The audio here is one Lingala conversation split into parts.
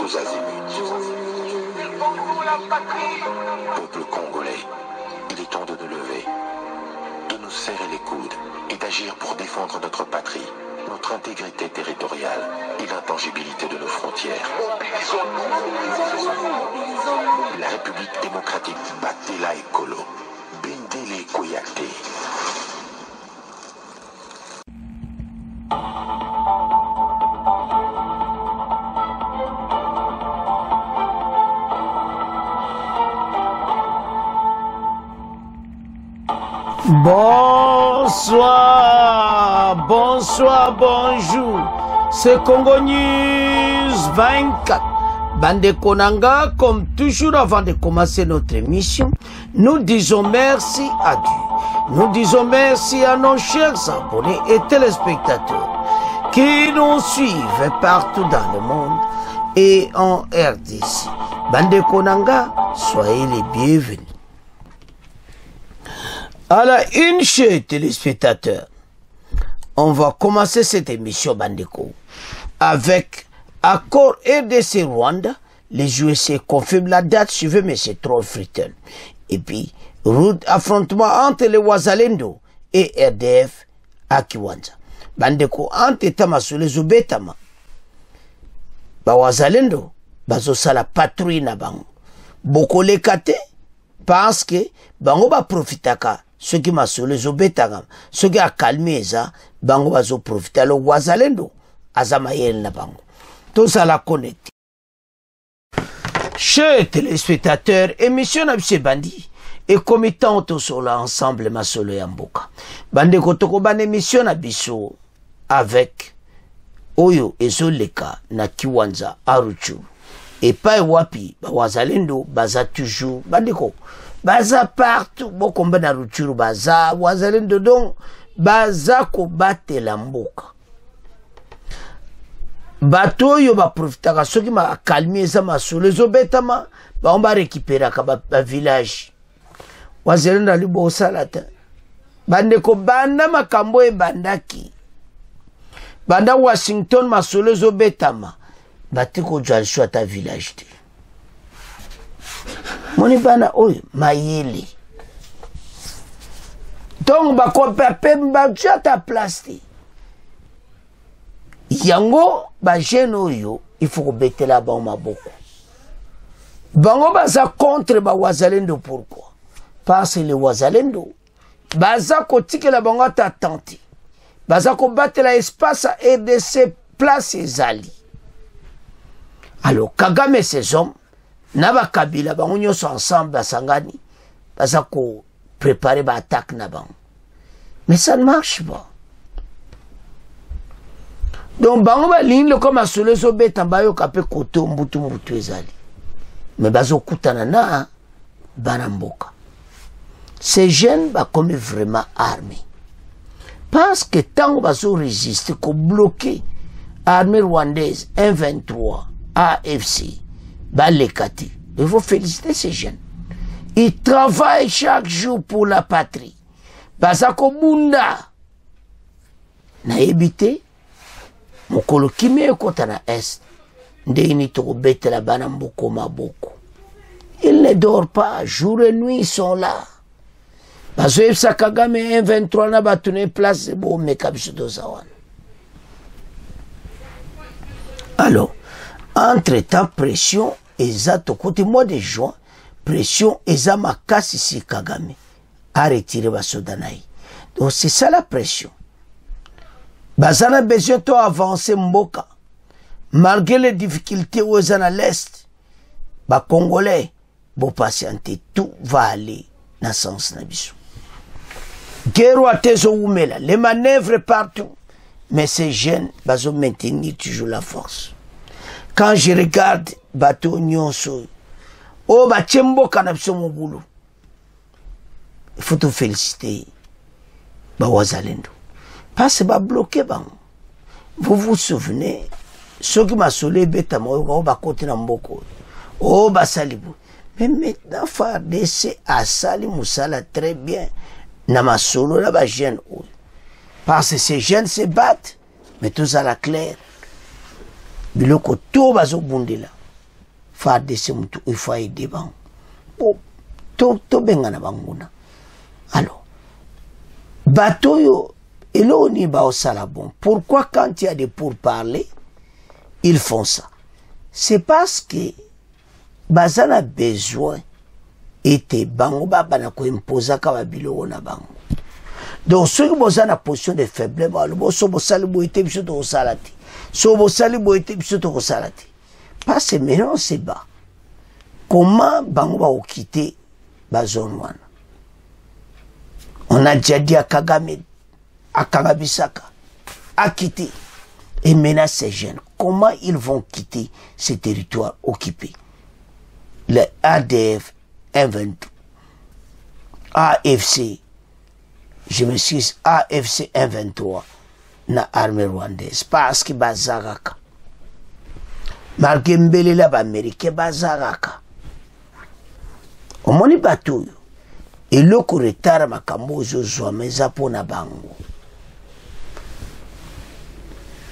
tous azimuts. Peuple congolais, il est temps de nous lever, de nous serrer les coudes et d'agir pour défendre notre patrie, notre intégrité territoriale et l'intangibilité de nos frontières. La République démocratique Batela Ekolo, Bendele Koyate. Bonsoir, bonsoir, bonjour. C'est Congo News 24. Bande Konanga, comme toujours avant de commencer notre émission, nous disons merci à Dieu. Nous disons merci à nos chers abonnés et téléspectateurs qui nous suivent partout dans le monde et en RDC. Bande Konanga, soyez les bienvenus. À la une, chers téléspectateurs, on va commencer cette émission Bandeko avec accord RDC Rwanda. Les USA confirment la date suivie M. Troll Frittel. Et puis, affrontement entre les Wazalendo et RDF à Kiwanja. Bandeko, entre Tamasule Zubetama, Wazalendo, bazosala patrouille na bango. Boko lekate, parce que bango ba profitaka. Ceux qui m'a sauvé les obétagam, ceux qui a calmé ça, bango bazo profiter le Wazalendo, azamayel na bango. Tout ça la connecté. Chers téléspectateurs, émission n'abse bandi et committant tout cela ensemble ma solo yamboka. Bande kotoko ban émission nabiso avec Oyo ezoleka na Kiwanja Aruchu. Et pas wapi, Wazalendo baza toujours bandeko. Baza partout, boko mbana Ruchuru baza, Wazalendo donc, baza ko bate la mboka. Bato yo ba profitaka, soki ma kalmi eza masole, zo betama, ba on ba récupérer ka ba village. Wazalendo ali bo salata. Bande ko banda makambo e bandaki. Banda Washington masole zo betama. Bate ko jwalishwa ta village te. Moni bana oyo mayele. Donc bako pepe mbakja ta place. Yango ba jeune oyo il faut ko betela ba maboko. Bango baza contre ba Wazalendo pourquoi? Parce que les Wazalendo baza ko tikela bango ta tante. Baza ko batela espace à RDC place ezali. Alors Kagame et ses hommes Naba Kabila bango nyonso ensemble basangani baza ko préparer ba attaque na bango. Mais ça ne marche pas. Donc bango ba ligne comme asole zo beta bayo kapé koto mbutu ezali. Mais bazo kutana na banamboka. Ces jeunes ba comme vraiment armés. Parce que tant bazo résister ko bloquer armée rwandaise 123 AFC. Balekati. Il faut féliciter ces jeunes. Ils travaillent chaque jour pour la patrie. Basako Bunda. Na ebité. Mokolo kimé kota na est. Ndeini toko bete la banamboko maboko. Ils ne dorment pas. Jour et nuit, ils sont là. Baso Epsa Kagame 1-23 na batune place bo mekabiso dozawan. Alors, entre-temps, pression, exact, au côté mois de juin, pression, eza makasi si Kagame a retiré Basodanaï. Donc c'est ça la pression. Bazana besoin de avancer Mboka. Malgré les difficultés où ils sont à l'Est, les Congolais vont patienter. Tout va aller dans le sens nabiso. Guerre à Tezo Oumela, les manœuvres partout. Mais ces jeunes vont maintenir toujours la force. Quand je regarde bateau nyonso, oh bachembo kanapso mon boulot. Il faut te féliciter, Wazalendo. Parce que va bloquer bang. Vous vous souvenez, ceux qui m'a solé bêta moi, oh ba côté namboko, oh ba salibu. Mais maintenant FARDC a sali musala très bien. Nama solo là ba jeune. Parce que ces jeunes se battent, mais tous à la claire. Biloko to bazo bundela. FARDC mutu il faut aider bango to bengana banguna. Alors bateau yo elo ni ba osala bon. Pourquoi quand il y a des pourparlers ils font ça? C'est parce que bazana besoin était bango bana ko imposer ka babilo na bango. Donc ceux qui sont en position de faiblesse, pas c'est maintenant c'est bas. Comment bango va quitter la zone 1? On a déjà dit à Kagame, à Kagabisaka, à quitter et menacer ces jeunes. Comment ils vont quitter ces territoires occupés? Le ADF 123, AFC, je me suis AFC 123 na armée rwandaise parce que bazaraka malgré mbele la ba américain bazaraka omoni bato yo eloko retard makambo ozozwa meza pona bango.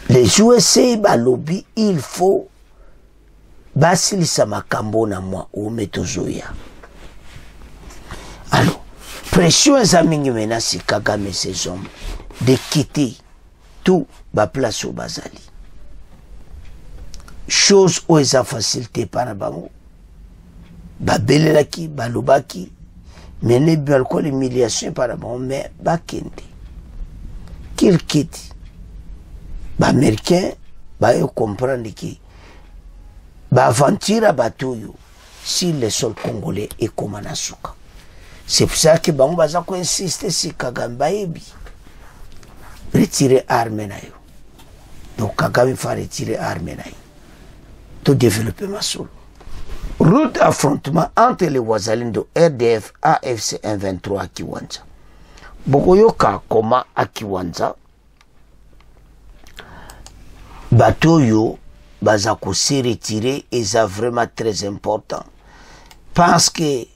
Les USA balobi il faut basilisa makambo na mwa ometozoya. Alors pression ezamingi mena si Kagame ces hommes de quitter tout ba place au bazali. Chose où eza facilité par bango. Ba belelaki, ba lobaki, mene bialko l'humiliation par bango, mais ba kende. Qu'il quitte. Ba américain, ba yo comprendre ki ba aventure bateau yo si le sol congolais est comme Anasuka. C'est pour ça que bango baza ko insister si Kagame baebi retirer armes na yo. Donc Kagame fa retirer armes na yo. Tout développer ma solo. Route affrontement entre les Wazalendo RDF AFC 123 à Kiwanja. Bokoyoka koma à Kiwanja. Bateau yo baza ko se retirer et ça vraiment très important. Parce que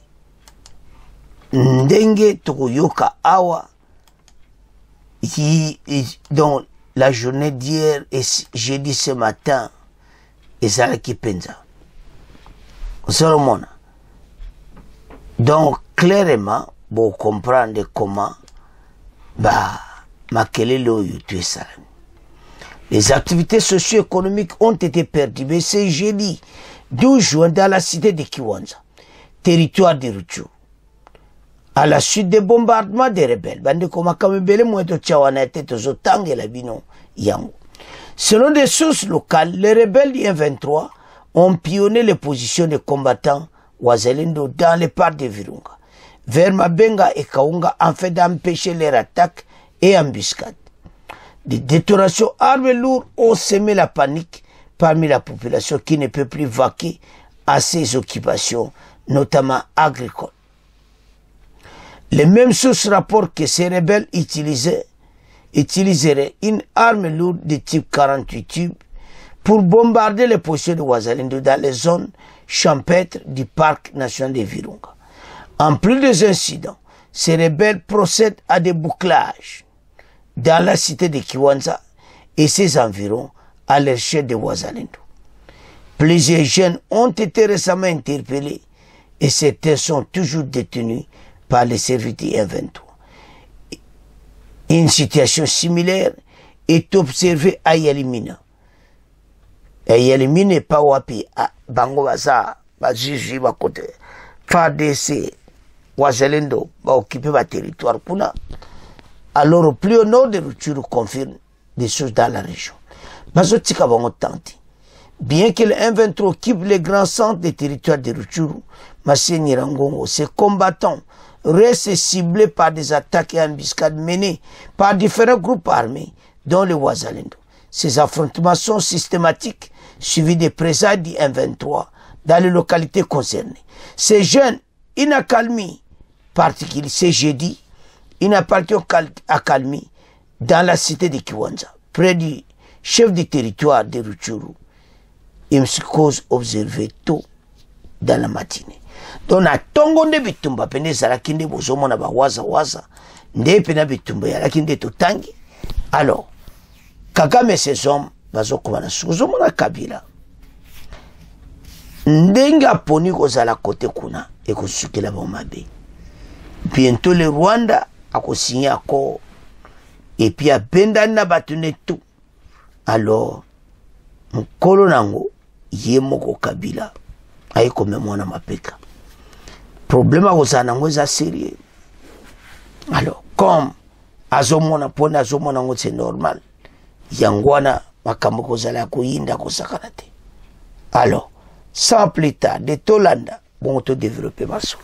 ndenge tokoyoka awa dans la journée d'hier et jeudi ce matin ezalaki penza Solomon. Donc clairement vous comprendre comment makelele oyo tu esalami. Les activités socio-économiques ont été perturbées ce jeudi 12 juin dans la cité de Kiwanja, territoire de Rutshuru, à la suite des bombardements des rebelles. Selon des sources locales, les rebelles du M23 ont pillonné les positions des combattants Wazalendo dans les parcs de Virunga, vers Mabenga et Kaunga, afin d'empêcher leur attaque et embuscade. Des détonations armes lourdes ont semé la panique parmi la population qui ne peut plus vaquer à ses occupations, notamment agricoles. Les mêmes sources rapportent que ces rebelles utiliseraient une arme lourde de type 48 tubes pour bombarder les positions de Wazalendo dans les zones champêtres du parc national de Virunga. En plus des incidents, ces rebelles procèdent à des bouclages dans la cité de Kiwanja et ses environs à l'échelle de Wazalendo. Plusieurs jeunes ont été récemment interpellés et certains sont toujours détenus par les services du M23. Une situation similaire est observée à Yalimina. Et Yalimina n'est pas wapi à Bango Baza, Bazuzi, Bakote, FARDC, Wazalendo, va occuper le territoire. Alors, au plus au nord de Rutshuru confirme des choses dans la région. Bazotika va tenter. Bien que le M23 occupe les grands centres des territoires de Rutshuru, Masseni Rangongo, ces combattants restent ciblés par des attaques et embuscades menées par différents groupes armés, dont les Wazalendo. Ces affrontements sont systématiques, suivis des présailles du M23 dans les localités concernées. Ces jeunes, inaccalmie particulier, c'est jeudi, il appartient à Kalmi, dans la cité de Kiwanja, près du chef du territoire de Rutshuru. Il me cause observé tôt dans la matinée. Donc, na tongo nde bitumba pene zarakinde bozomo na bawaza waza, nde pena bitumba yarakinde totangi. Alors, Kagame ses hommes, bazo kumana suzomo na Kabila. ndenge aponi kozala kote kuna ekosukela bomabe. Bientôt le Rwanda akosigné accord et puis abendani na bato ne tout. Alors mukolo nango ye moko Kabila ayiko mwana mapeka. Problème akozala nango eza sérieux. Alors comme azomona pona azomona ngo c'est normal. Yangwana makambo kozala koyinda kosakana te. Alors sans plus tard de Tolanda bon te développer maso.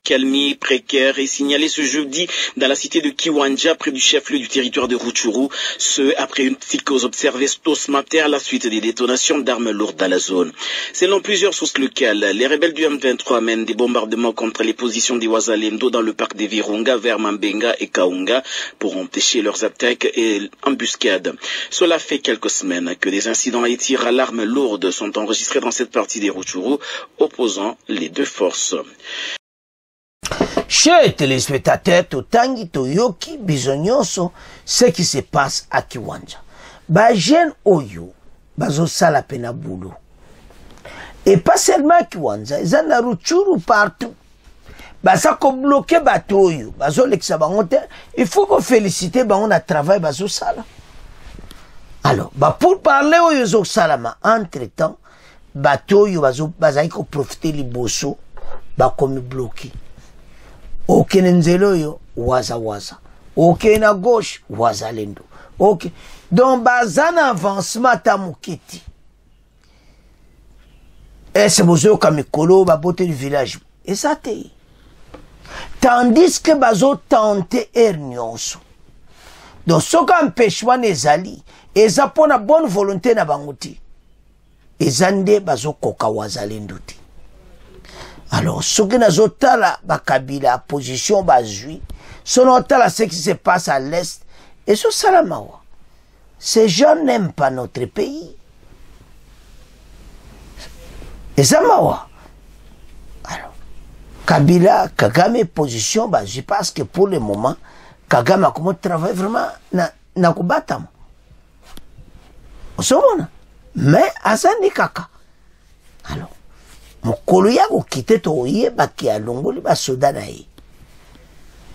Calmie précaire est signalé ce jeudi dans la cité de Kiwanja, près du chef-lieu du territoire de Rutshuru, ce après une psychose observée tôt ce matin à la suite des détonations d'armes lourdes dans la zone. Selon plusieurs sources locales, les rebelles du M23 mènent des bombardements contre les positions des Wazalendo dans le parc des Virunga vers Mambenga et Kaunga pour empêcher leurs attaques et embuscades. Cela fait quelques semaines que des incidents et tirs à l'arme lourde sont enregistrés dans cette partie des Rutshuru, opposant les deux forces. Chers téléspectateurs, Totangi, Toyoki, Bizonyoso, ce qui se passe à Kiwanja. Ba jeune Oyo, bazo sala pena boulot. Et pas seulement Kiwanja, ils en ont Rutshuru partout. Baza ko bloqué bato Oyo, bazo leksa bangote, il faut qu'on félicite bango na travail bazo sala. Alors, pour parler Oyo zo sala ma entre-temps, bato Oyo baza ko profiter liboso, ba komi bloqué. Ok nzelo yo waza ok na gauche Wazalendo ok donc bazana avancement ta mukiti et c'est bozo kamikolo ba bote du village et ça te tandis que bazo tenter ernionso donc ce qu'empêchement nezali eza pona bonne volonté na banguti ezande bazo koka Wazalendo te. Alors, ce que nous avons Kabila, position basui, ce ce qui se passe à l'Est, et ce Salamawa. Ces gens n'aiment pas notre pays. Et ça mawa. Alors, Kabila, Kagame, position basui, parce que pour le moment, Kagame a comme travail vraiment na kubatam. Mais, Azani Kaka. Alors, mokolo ya ko kite to yeba ki alongoli ba soda na ye.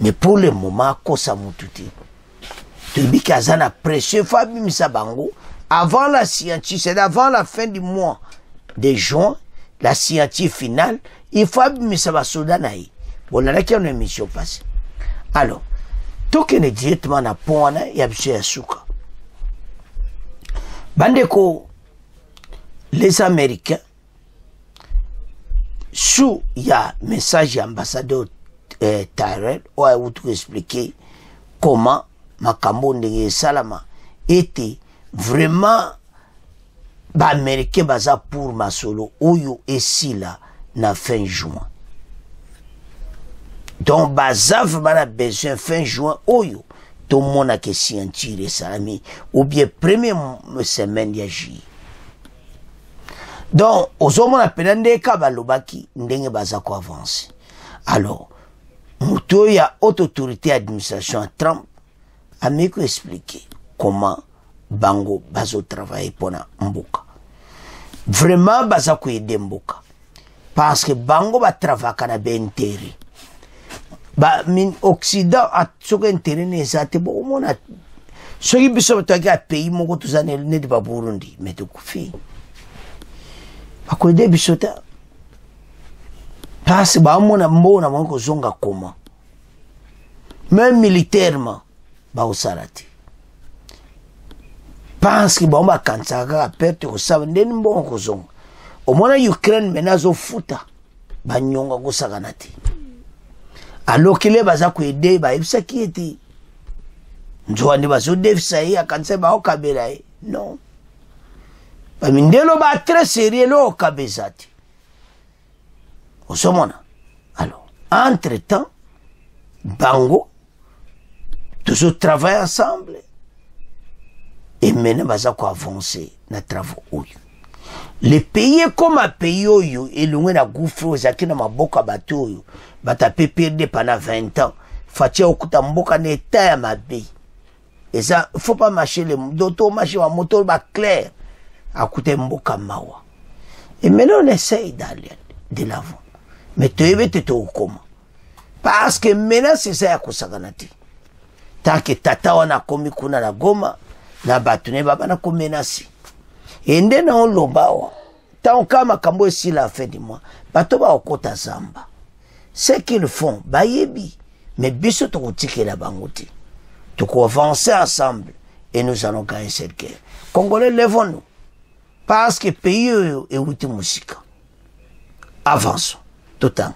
Mais pour le moment kosa mututi. Tu dis qu'azana pression fabi misabango avant la scientifique, c'est avant la fin du mois de juin, la scientifique finale, il faut misaba soda na ye. Voilà là qu'il y a une émission passée. Alors, tout que ne directement na pona ya biso ya suka. Bandeko les Américains sous il y a message ambassadeur Tyrell où a tout expliqué comment makambo ndenge salama était vraiment ba américain baza pour masolo oyo esila na fin juin. Donc baza vraiment besoin fin juin oyo tout le monde a que scientifique salami ou bien première semaine ya juillet. Donc, aux hommes appelés des kabalobaki, ndenge bazako avance. Alors, muto ya haute autorité administration Trump a mieux expliqué comment bango bazo travailler pour mboka. Vraiment bazako aider mboka. Parce que bango ba travailler na intérêt. Ba min Occident a soko intérêt ne zate bo mona. Soki biso bataka pays moko tuzane ne de ba Burundi, mais to kufi. Akwede bisota parce ba mona mbona moko zonga comment même militairement ba osalati parce que ba mba kansaka perte ko sabe ndeni mbongo zonga o mona Ukraine menazo futa ba nyonga ko sakanati alors que les baza ko aider ba ibsa ki eti njwandi bazo defisa ya kanse ba okabela non. Mindelo ba très sérieux lo kabezati. Osomona. Alors, entre-temps, bango toujours travaillent ensemble et maintenant baza ko avancer na travaux oyo. Les pays comme un pays oyo et loin na gouffre zaki na maboka bato oyo bata perdre pendant 20 ans. Fatia okuta mboka na état ya mabe. Et ça faut pas marcher les d'auto marcher wa moto ba clair. Akute mboka mawa. Et maintenant, on essaye d'aller de l'avant. Mais tu es au comment. Parce que maintenant, c'est ça à Kosaganati. Tant que tata wana komi kuna na Goma, na batune baba na komenasi. Et ndena on lobawa. Tant kama kambo si la fin du mois, bato ba okota zamba. Ce qu'ils font, bayebi. Mais biso to kotike la bangoti. Tu avancer ensemble et nous allons gagner cette guerre. Congolais, lèvons-nous. Parce que le pays est où musique. Avançons. Tout le temps.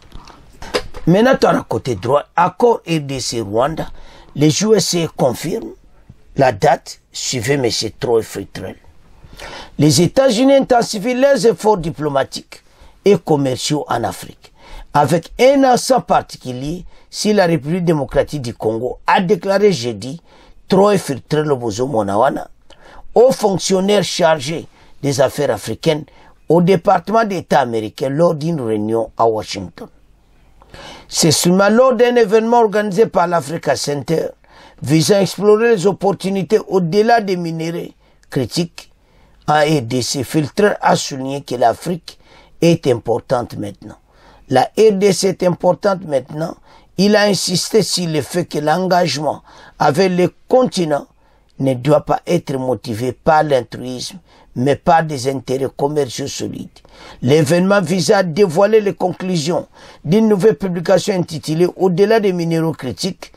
Maintenant, tu as un côté droit. Accord RDC-Rwanda. Les USA confirment la date. Suivez M. Troy Fritrel. Les États-Unis intensifient leurs efforts diplomatiques et commerciaux en Afrique. Avec un accent particulier si la République démocratique du Congo a déclaré jeudi Troy Fritrel Lobozo Monawana, aux fonctionnaires chargés des affaires africaines au département d'État américain lors d'une réunion à Washington. C'est seulement lors d'un événement organisé par l'Africa Center visant à explorer les opportunités au-delà des minéraux critiques en RDC. Fritrel a souligné que l'Afrique est importante maintenant. La RDC est importante maintenant. Il a insisté sur le fait que l'engagement avec le continent ne doit pas être motivé par l'altruisme, mais par des intérêts commerciaux solides. L'événement visait à dévoiler les conclusions d'une nouvelle publication intitulée « Au-delà des minéraux critiques,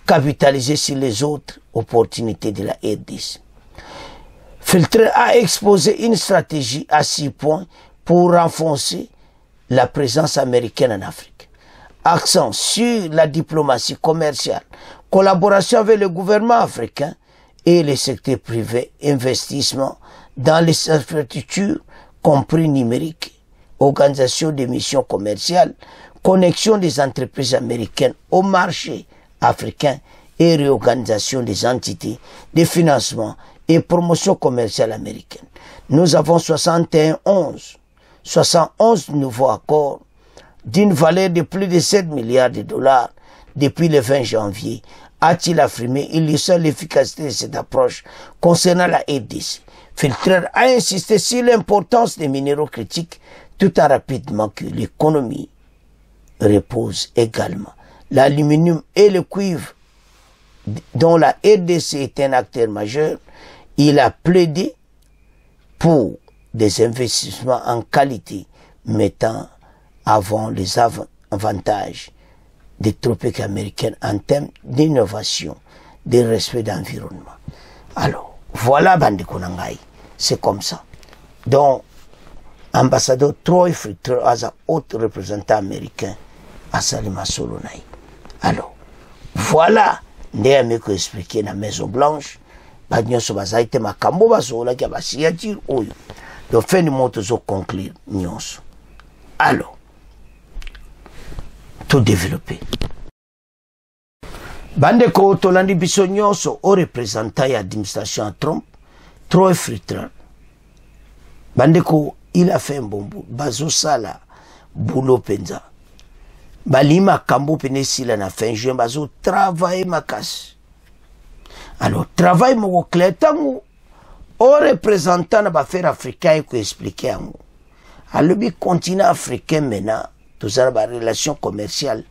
capitaliser sur les autres opportunités de la RDC ». Fritrel a exposé une stratégie à 6 points pour renforcer la présence américaine en Afrique. Accent sur la diplomatie commerciale, collaboration avec le gouvernement africain et le secteur privé, investissement dans les infrastructures, compris numériques, organisation des missions commerciales, connexion des entreprises américaines au marché africain et réorganisation des entités de financement et promotion commerciale américaine. Nous avons 71 nouveaux accords d'une valeur de plus de 7 milliards de dollars depuis le 20 janvier, a-t-il affirmé, illustrant l'efficacité de cette approche concernant la RDC. Fritrel a insisté sur l'importance des minéraux critiques tout en rapidement que l'économie repose également. L'aluminium et le cuivre, dont la RDC est un acteur majeur, il a plaidé pour des investissements en qualité mettant avant les avantages des tropiques américaines en termes d'innovation, de respect d'environnement. Alors, voilà Bandeko Nangai, c'est comme ça. Donc, ambassadeur Troy Fritrel, un autre représentant américain, à Salima Solonai. Alors, voilà, Ndéame ko expliqué na Maison Blanche, Bagnoso bazaite makambo bazola kia basiati oyo. Donc, fin du moto zo conclure, nyonso. Alors, tout développer. Bandeko tolandi biso nyonso au représentant ya administration Trump, Troy Fritrel. Bandeko, il a fait un bon bout. Bazo sala, boulot penza. Balima kambo pene sila na fin juin, bazo travailler makas. Alors, travail mo clair tango, au représentant na affaires africaines qui expliquer à nous. Alors, le continent africain maintenant, tout ça, la relation commerciale,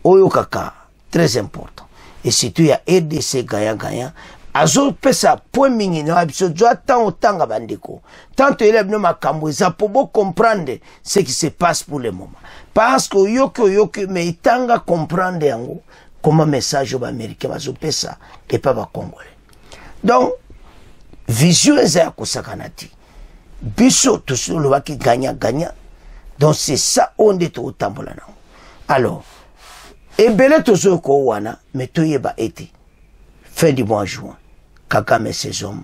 Oyokaka, très important. Et surtout, il y a RDC gagnant. Azo pesa point mingi na biso doit tant autant à bandeko. Tant élève no makambo za pour comprendre ce qui se passe pour le moment. Parce que yoko mais itanga comprendre yango comment message aux américains bazo pesa et pas ba congolais. Donc vision za kosakanati. Biso tout sur le waki gagnant. Donc c'est ça on est au tambola na. Alors ebele tozo ko wana mais toyeba été fin du mois de juin. Kagame et ses hommes,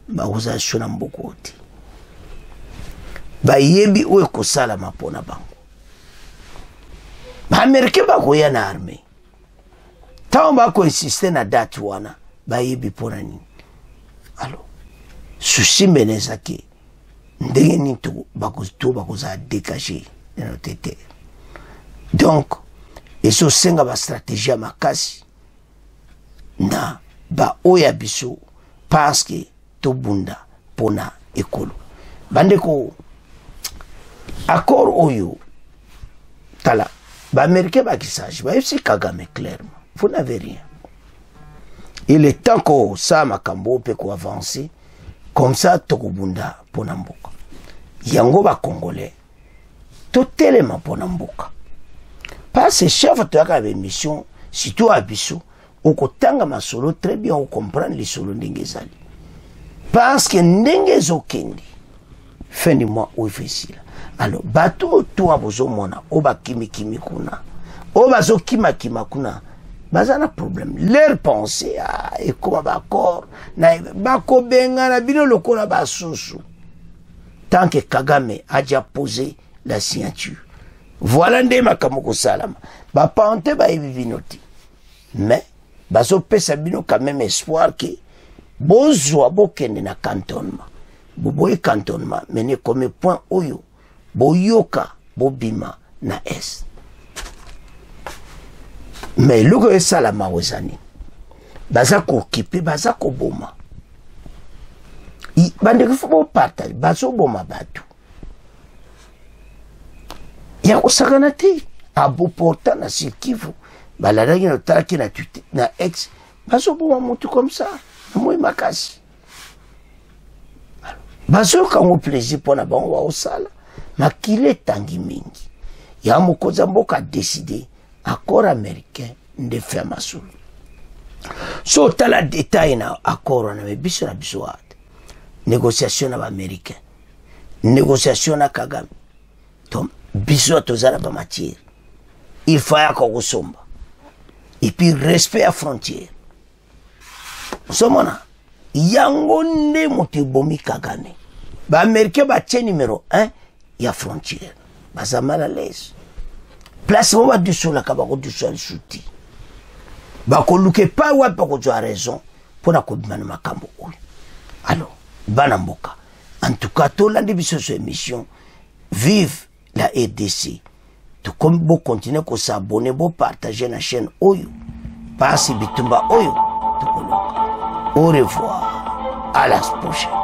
baouza shona mbokoti. Ba yebi oue kosala mapona bango. Ba Américain ba koya na armée. Tant ba ko insister na date wana, ba yebi pona nini. Alors, souci menezaki, ndenge ni to bakoza dégager de notre terre. Donc, eso senga ba stratégie makasi na ba oya biso parce que to bunda pona ekolo bandeko accord oyo tala ba américain ba kisage ba FC Kagame clairement vous n'avez rien. Il est temps que ça makambo peut ko avancer comme ça tokubunda pona mboka yango ba congolais totalement pona mboka parce que chef to yaka mission surtout à biso okotanga masolo très bien on comprendre les solo ndenge zali parce que ndenge zokende fin du mois ou facile alors bato to abozo mona oba kimi kuna oba zo kima kuna bazana problème leur pensée et comment d'accord na bako benga na bino lokola basusu tant que Kagame a déjà posé la signature voilà nde makamoko salama ba pante ba ebivinoti mais bazo pesa bino quand même espoir que bozwa bokende na cantonnement boboye cantonnement mene comme point oyo boyoka bobima na est mais loko esalama wezani baza kokipe baza koboma bandeko fo bopartage bazo boma bato ya kosakana te aboporta na Sud-Kivu baladaki na talaki na ex bazo boma mutu comme ça na moi makasi bazo kango plaisir pona bango wa osala makile tangi mingi ya mokoza mboka décider accord américain de faire masulu so tala détail na accord na biso na biso wat négociation na américain négociation na Kagame tom biso tozala ba matière il faut ya kosomba et puis respect à frontière somona yango nde moto bomi Kagame ba américain ba tient numéro 1 ya frontière baza mal à l'aise place on va du sur la kabako du sur le souti ba ko luke pas wa pas ko tu as raison pour la kobimana makambo oyo alors bana mboka en tout cas to landi biso so émission vive la RDC tout comme bo continuer ko s'abonner bo partager la chaîne oyo pas si bitumba oyo to koloka au revoir à la prochaine.